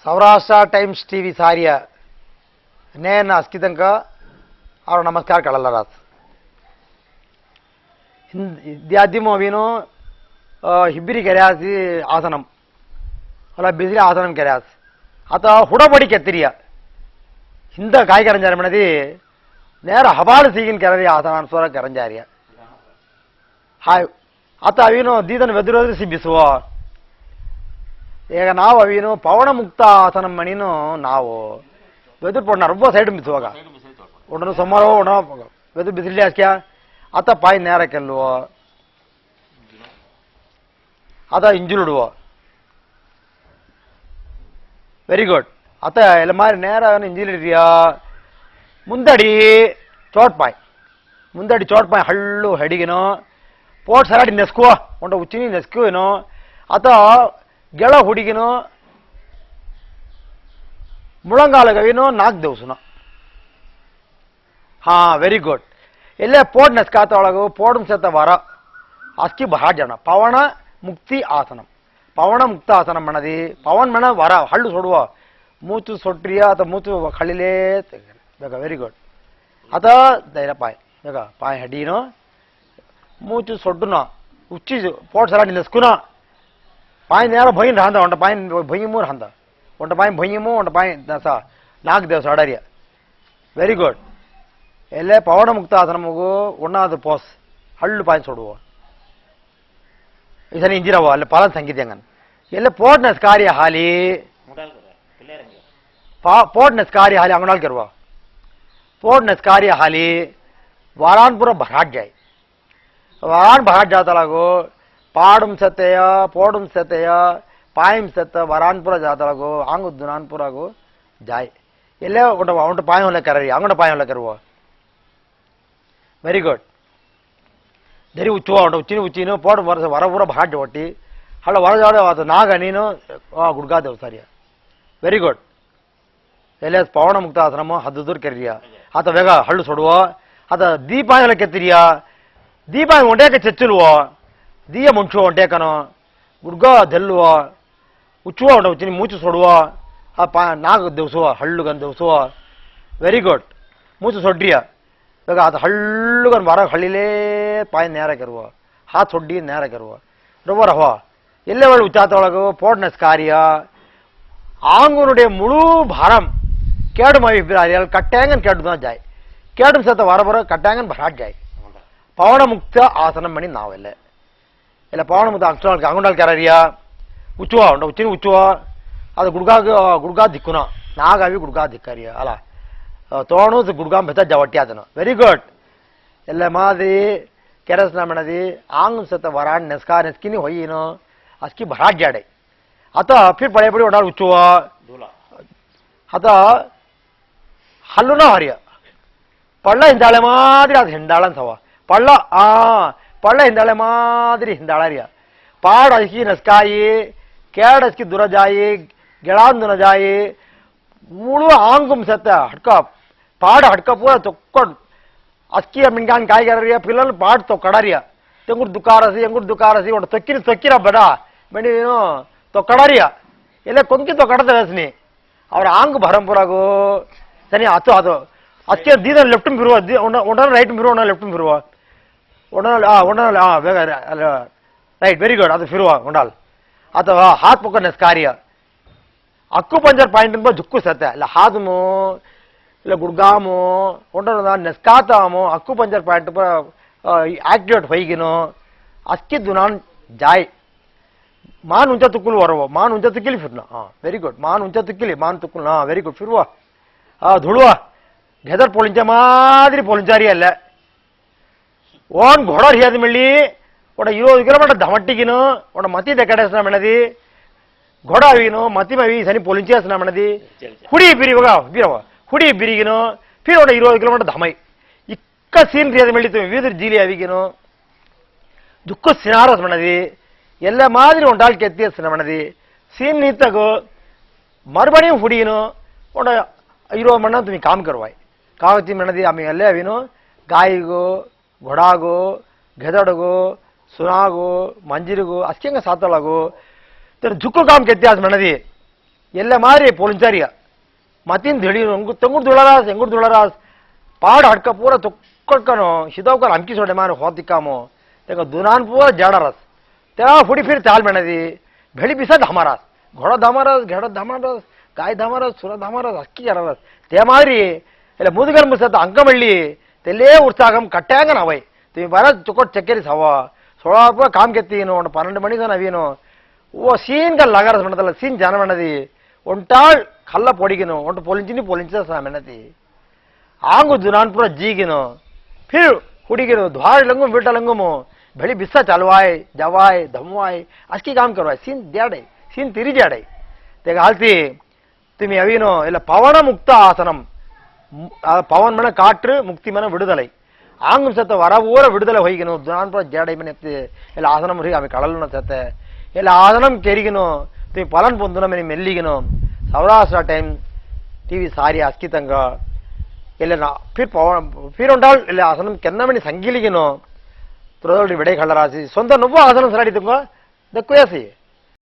Saurashtra times TV सारिया ನೇನ ಅಸ್ಕಿತಂಕ ಅವ್ರ ನಮಸ್ಕಾರ ಕಳಲ್ಲರಾತ್ ಇದ್ಯಾದ್ಯಮೋ ಅವಿನೋ ಹಿಬ್ಬಿರಿ ಕೆರೆಯಾಸಿ ಆಸನಂ ಅಲ್ಲ ಬಿಸಿಲಿ ಆಸನಂ ಕೆರೆಯಾಸ್ ಆತ ಹುಡಬಡಿ ಕೆತ್ತಿರಿಯ ಹಿಂದ ಕಾಯಿ ಕರಂಜಾರ ಮಣದಿ ನೇರ ಹವಾಲು ಸೀಗಿನ ಕೆರರಿ ಆಸನ ಅನ್ಸೋರ ಕರಂಜಾರಿಯ ಹಾಯ್ ಆತ ಅವಿನೋ ದೀದನ ಬೆದರೋದ್ರೆ ಸಿಬ್ಬಿಸುವ ಈಗ ನಾವು ಅವಿನೋ ಪವನ ಮುಕ್ತ ಆಸನಂ ಮಣಿನೋ ನಾವು வெதுர் போடணும் ரொம்ப சைடு மிசுவாங்க உடனே சும்மாரோ உடனே வெதுர் பிசிலி ஆஸ்கியா அத்த பாய் நேர ಕೆಲ್ಲುವ ಅದ ಇಂಜಿನ್ ಇಡುವ ವೆರಿ ಗುಡ್ ಅತ್ತ ಎಲ್ಲ ಮಾರಿ ನೇರ ಇಂಜಿನ್ ಇಡಿಯಾ ಮುಂದಡಿ ಚೋಟ್ ಪಾಯ್ ಹಳ್ಳು ಹೆಡಿಗೆನೋ ಪೋಟ್ ಸಲಾಡಿ ನೆಸ್ಕುವ ಒಂಟ ಉಚ್ಚಿನಿ ನೆಸ್ಕುವೇನೋ ಅತ ಗೆಳ ಹುಡುಗಿನೋ ಮುಳಂಗಾಲಗವಿನೋ 4 ದಿವಸನೋ ವೆರಿ ಗುಡ್ ಎಲ್ಲೇ ಪೋಡ್ ನೆಸ್ಕಾತ ಒಳಗು ಪೋಡ್ ಸತ ವರ ಅಸ್ಕಿ ಬಹಳ ಜನ ಪವನ ಮುಕ್ತಿ ಆಸನಂ ಪವನ ಮುಕ್ತ ಆಸನಂ ಮಣದಿ ಪವನ್ ಮಣ ವರ ಹಳ್ಳು ಸೊಡುವ ಮೂಚು ಸೊಟ್ರಿಯ ಅಥವಾ ಮೂಚು ಕಳಿಲೇ ಬೇಗ ವೆರಿ ಗುಡ್ ಅತ ಧೈರ್ಯ ಪಾಯ್ ಬೇಗ ಪಾಯ್ ಹಡೀನೋ ಮೂಚು ಸೊಡ್ಡುನೋ ಉಚ್ಚಿ ಪೋಟ್ ಸಲಾಡಿ ನೆಸ್ಕುನೋ ಪಾಯ್ ನೇರ ಭಯಿನ್ ಹಂದ ಒಂಟ ಪಾಯ್ ಭಯಿ ಮೂರು ಹಂದ ಒಂಟ ಪಾಯ್ ಭಯಿಮು ಒಂಟ ಪಾಯ್ ದಸ 4 ದಿವಸ ಅಡರಿಯ ವೆರಿ ಗುಡ್ ಎಲ್ಲೇ ಪವನ ಮುಕ್ತ ಆಸನಮಗು ಒಣ್ಣಾದ ಪೋಸ್ ಹಳ್ಳು ಪಾಯ್ ಸೊಡುವ ಈ ಸರಿ ಇಂಜಿರವ ಅಲ್ಲಿ ಪಾಲನ್ ಸಂಗೀತ ಹಂಗನ್ ಎಲ್ಲೇ ಪೋಟ್ನೆಸ್ ಕಾರ್ಯ ಹಾಲಿ ಪೋಟ್ನೆಸ್ ಕಾರ್ಯ ಹಾಲಿ ಅಂಗನಾಲ್ ಕೆರುವ ಪೋಟ್ನೆಸ್ ಕಾರ್ಯ ಹಾಲಿ ವಾರಾನ್ಪುರ ಭರಾಟ್ ಜಾಯ್ ವಾರಾನ್ ಭರಾಟ್ ಜಾತಲಾಗು ಪಾಡುಂ ಸತೆಯ ಪೋಡುಂ ಸತೆಯ ಪಾಯಂ ಸತ್ತ ವರಾನ್ಪುರ ಜಾತಲಾಗು ಆಂಗು ದುನಾನ್ಪುರಾಗು ಜಾಯ್ ಎಲ್ಲೇ ಒಂಟ ಪಾಯಂ ಹೊಲ ಕರರಿ ಅಂಗಡ ಪಾಯಂ ಹೊಲ ಕರುವ ವೆರಿ ಗುಡ್ ದರಿ ಉಚ್ಚುವ ಒಂಟ ಉಚ್ಚಿನ ಉಚ್ಚಿನ ಪೋಡ್ ವರ ವರಪುರ ಭಾಟ್ ಒಟ್ಟಿ ಹಳ್ಳ ವರಜಾಡ ಅದು ನಾಗ ನೀನು ಗುಡ್ಗಾದೇವ್ ಸಾರಿಯ ವೆರಿ ಗುಡ್ ಎಲ್ಲೇ ಪವನ ಮುಕ್ತ ಆಶ್ರಮ 10 ದೂರ ಕೆರಿಯ ಆತ ಬೇಗ ಹಳ್ಳು ಸೊಡುವ ಆತ ದೀಪಾಯ ಹೊಲ ಕೆತ್ತಿರಿಯ ದೀಪಾಯ ಒಂಟೇಕ ಚೆಚ್ಚುಲ್ವ ದೀಯ ಮುಂಚುವ ಒಂಟೇಕನೋ ಗುಡ್ಗಾ ದೆಲ್ಲುವ ಉಚ್ಚುವ ಉಂಟ ಉಚ್ಚಿನಿ ಮೂಚು ಸೊಡುವ ಆ 4 ದಿವಸುವ ಹಳ್ಳುಗನ್ ದಿವಸುವ ವೆರಿ ಗುಡ್ ಮೂಚು ಸೊಡ್ರಿಯ ಬೇಗ ಅದು ಹಳ್ಳುಗನ್ ವರ ಹಳ್ಳಿಲೇ ಪಾಯ್ ನೇರ ಕೆರುವ ಹಾತ್ ಸೊಡ್ಡಿ ನೇರ ಕೆರುವ ರವ ರವ ಎಲ್ಲೇ ಒಳ್ಳೆ ಉಚ್ಚಾತೊಳಗು ಪೋಟ್ನೆಸ್ ಕಾರ್ಯ ಆಂಗುನುಡೆ ಮುಳು ಭಾರಂ ಕೇಡು ಮೈ ಕಟ್ಟ್ಯಾಂಗನ್ ಕೆಡ್ದು ಜಾಯ್ ಕೇಡು ಸತ ವರ ಬರ ಕಟ್ಟ್ಯಾಂಗನ್ ಭರಾಟ್ ಜಾಯ್ ಪವನ ಮುಕ್ತ ಆಸನ ಮಣಿ ನಾವೆಲ್ಲ ಇಲ್ಲ ಪವನ ಮುಕ್ತ ಅಕ್ಷರ ಅಂಗುಂಡಾಲ್ ಕೆರರಿಯ ಉಚ್ಚುವ ಉಂಟ ಉಚ್ಚಿನ ಉಚ್ಚುವ ಅದು ಗುಡ್ಗಾ ದಿಕ್ಕುನ ನಾಗಾವಿ ಗುಡ್ಗಾ ದಿಕ್ಕರಿಯ ಅಲ್ಲ ತೋಣು ಗುಡ್ಗಾ ಬೆತ್ತ ಜವಟ್ಟಿ ಅದನ್ನು ವೆರಿ ಗುಡ್ ಎಲ್ಲ ಮಾದಿ ಕೆರಸ್ನ ಮಣದಿ ಆಂಗ್ ಸತ ವರಾಡ್ ನೆಸ್ಕಿನಿ ಹೊಯ್ಯಿನೋ ಅಸ್ಕಿ ಭರಾಟ್ ಜಾಡೆ ಅತ ಫಿರ್ ಪಡೆ ಪಡಿ ಒಡಾಡ್ ಉಚ್ಚುವ ಅತ ಹಲ್ಲುನ ಹರಿಯ ಪಳ್ಳ ಹಿಂದಾಳೆ ಮಾದಿರಿ ಅದು ಹಿಂದಾಳನ್ ಸವ ಪಳ್ಳ ಹಿಂದಾಳೆ ಮಾದಿರಿ ಹಿಂದಾಳರಿಯ ಪಾಡ್ ಅಸ್ಕಿ ನಸ್ಕಾಯಿ ಕೇಡ್ ಅಸ್ಕಿ ದುರಜಾಯಿ ಗೆಳಾಂದುನ ಜಾಯಿ ಮೂಳು ಆಂಗುಮ್ ಸತ್ತ ಹಡ್ಕ ಪಾಡ್ ಹಡ್ಕ ಪೂರ ತೊಕ್ಕೊಂಡು ಅಸ್ಕಿಯ ಮಿಣ್ಗಾನ್ ಕಾಯಿಗಾರಿಯ ಪಿಲ್ಲಲ್ ಪಾಡ್ ತೊಕ್ಕಡರಿಯ ತೆಂಗುಡ್ ದುಕಾರಸಿ ಒಟ್ಟು ತೊಕ್ಕಿರ ಬಡ ಬೆಂಡಿನು ತೊಕ್ಕಡರಿಯ ಎಲ್ಲ ಕೊಂಕಿ ತೊಕ್ಕಡದ ರಸ್ನಿ ಅವ್ರ ಆಂಗ್ ಭರಂಪುರಾಗು ಸರಿ ಅದು ಅದು ಅಸ್ಕಿಯ ದೀದ ಲೆಫ್ಟ್ ಬಿರುವ ಒಣ ರೈಟ್ ಬಿರುವ ಒಣ ಲೆಫ್ಟ್ ಬಿರುವ ಒಣ ಬೇಗ ರೈಟ್ ವೆರಿ ಗುಡ್ ಅದು ಫಿರುವ ಉಂಡಾಲ್ ಅಥವಾ ಹಾತ್ ಪೊಕ್ಕ ಕಾರ್ಯ ಅಕ್ಕು ಪಂಜರ್ ಪಾಯಿಂಟ್ ಜುಕ್ಕು ಸತ್ತ ಇಲ್ಲ ಹಾದಮು ಇಲ್ಲ ಗುಡ್ಗಾಮು ಒಂಡ ನೆಸ್ಕಾತಾಮು ಅಕ್ಕು ಪಂಜರ್ ಪಾಯಿಂಟ್ ಆಕ್ಟಿವೇಟ್ ಹೊಯ್ಗಿನೋ ಅಸ್ಕಿದ್ದು ನಾನು ಜಾಯ್ ಮಾನ್ ಉಂಚ ತುಕ್ಕುಲು ವರವ ಮಾನ್ ಉಂಚ ತುಕ್ಕಿಲಿ ಫಿರ್ನ ವೆರಿ ಗುಡ್ ಮಾನ್ ಉಂಚ ತುಕ್ಕಿಲಿ ಮಾನ್ ತುಕ್ಕುಲು ವೆರಿ ಗುಡ್ ಫಿರುವ ಧುಳುವ ಗೆದರ್ ಪೊಲಿಂಚ ಮಾದಿರಿ ಪೊಲಿಂಚಾರಿ ಅಲ್ಲ ಓನ್ ಘೊಡರ್ ಹಿಯಾದ ಮಿಳ್ಳಿ ಒಡ 20 ಕಿಲೋಮೀಟರ್ ಧಮಟ್ಟಿಗಿನು ಒಡ ಮತಿ ದೆಕಡೇಸ್ನ ಮೆಣದಿ ಘೊಡ ಅವಿನು ಮತಿ ಮವಿ ಸನಿ ಪೊಲಿಂಚೇಸ್ನ ಮೆಣದಿ ಹುಡಿ ಬಿರಿ ಬೀರವ ಹುಡಿ ಬಿರಿಗಿನು ಫಿರ್ ಒಡ 20 ಕಿಲೋಮೀಟರ್ ಧಮೈ ಇಕ್ಕ ಸೀನ್ ಹಿಯಾದ ಮಿಳ್ಳಿತು ವೀದ್ರ ಜೀಲಿ ಅವಿಗಿನು ದುಃಖ ಸಿನಾರಸ್ ಮೆಣದಿ ಎಲ್ಲ ಮಾದಿರಿ ಒಂಟಾಲ್ ಕೆತ್ತಿಯಸ್ನ ಮೆಣದಿ ಸೀನ್ ನಿಂತಗು ಮರುಬಣಿ ಹುಡಿನು ಒಡ 20 ಮಣ್ಣ ತುಮಿ ಕಾಮ್ ಕರುವಾಯ್ ಕಾವತಿ ಮೆಣದಿ ಆಮಿ ಅಲ್ಲೇ ಅವಿನು ಗಾಯಿಗು घोड़ागो घेदड़गो सुनागो मंजिरगो अस्किंग सातलागो तेरे झुक्को काम के इतिहास मनदी ಎಲ್ಲ ಮಾರಿ ಪೊಲಿಂಚಾರಿಯ ಮತ್ತಿನ ದಿಳಿ ತಂಗುಡ್ ದುಳರಾಸ್ ಎಂಗುಡ್ ದುಳರಾಸ್ ಪಾಡ್ ಹಡ್ಕ ಪೂರ ತೊಕ್ಕೊಡ್ಕನು ಶಿದವ್ಕರ್ ಅಂಕಿ ಸೊಡೆ ಮಾರು ಹೋತಿಕ್ಕಾಮು तेका दुनान पूरा जाडारस तेव्हा फुडी फिर चाल म्हणती भेळी पिसा धामारास घोडा धामारस घेडा धामारस गाय धामारस सुरा धामारस अक्की जाडारस ते मारी એટલે ಮುದುಗರ ಮುಸತ ಅಂಕಮಳ್ಳಿ ತೆಲ್ಲೇ ಉತ್ಸಾಹಂ ಕಟ್ಟ್ಯಾಂಗ ನಾವೈ तुम्ही बराच चुकट चक्केरीस हवा 16 रुपये काम घेतीनो 12 मणिसा नवीनो ओ सीन का लगारस म्हणतला सीन जान म्हणती ಒಂಟಾಳ್ ಕಲ್ಲ ಪೊಡಿಗಿನೋ ಒಂಟು ಪೊಲಿಂಚಿನ ಸಾ ಮೆನತಿ ಆಂಗು ದುನಾನ್ಪುರ ಜೀಗಿನೋ ಫಿರ್ ಹುಡುಗಿರು ದ್ವಾರ ಲಂಗು ಬಿಟ್ಟ ಲಂಗುಮು भेड़ी बिस्सा चलवाए जवाए धमवाए अशी काम करवाय सीन द्याडे सीन तिरी जाडे ते हालती तुम्ही अवीनो ಇಲ್ಲ ಪವನ ಮುಕ್ತ ಆಸನಂ ಪವನ್ ಮನ ಕಾಟ್ರು ಮುಕ್ತಿ ಮನ ವಿಡುದಲೈ ಆಂಗಂ ಸತ ವರವೂರ ವಿಡುದಲೈ ಹೋಗಿನೋ ದುನಾನ್ಪುರ ಜಾಡೈ ಮನೆ ಇಲ್ಲ ಆಸನಂ ರಿ ಆಮಿ ಕಳಲನ ಸತೆ ಇಲ್ಲ ಆಸನಂ ಕೆರಿಗಿನೋ तुम्ही पलन పొందున ಮನೆ ಮೆಲ್ಲಿಗಿನೋ ಸೌರಾಷ್ಟ್ರ ಟೈಮ್ टीवी सारी अस्कितंग ಇಲ್ಲ फिर उंडाल ಇಲ್ಲ ಆಸನಂ ಕೆನ್ನಮಣಿ ಸಂಗಿಲಿಗಿನೋ ತುರದೊಡಿ ಬೆಡೆ ಕಳ್ಳರಾಸಿ ಸ್ವಂತ ನುವ್ವು ಆಸನ ಸರಾಡಿ ತುಂಬ ದಕ್ಕುಯಾಸಿ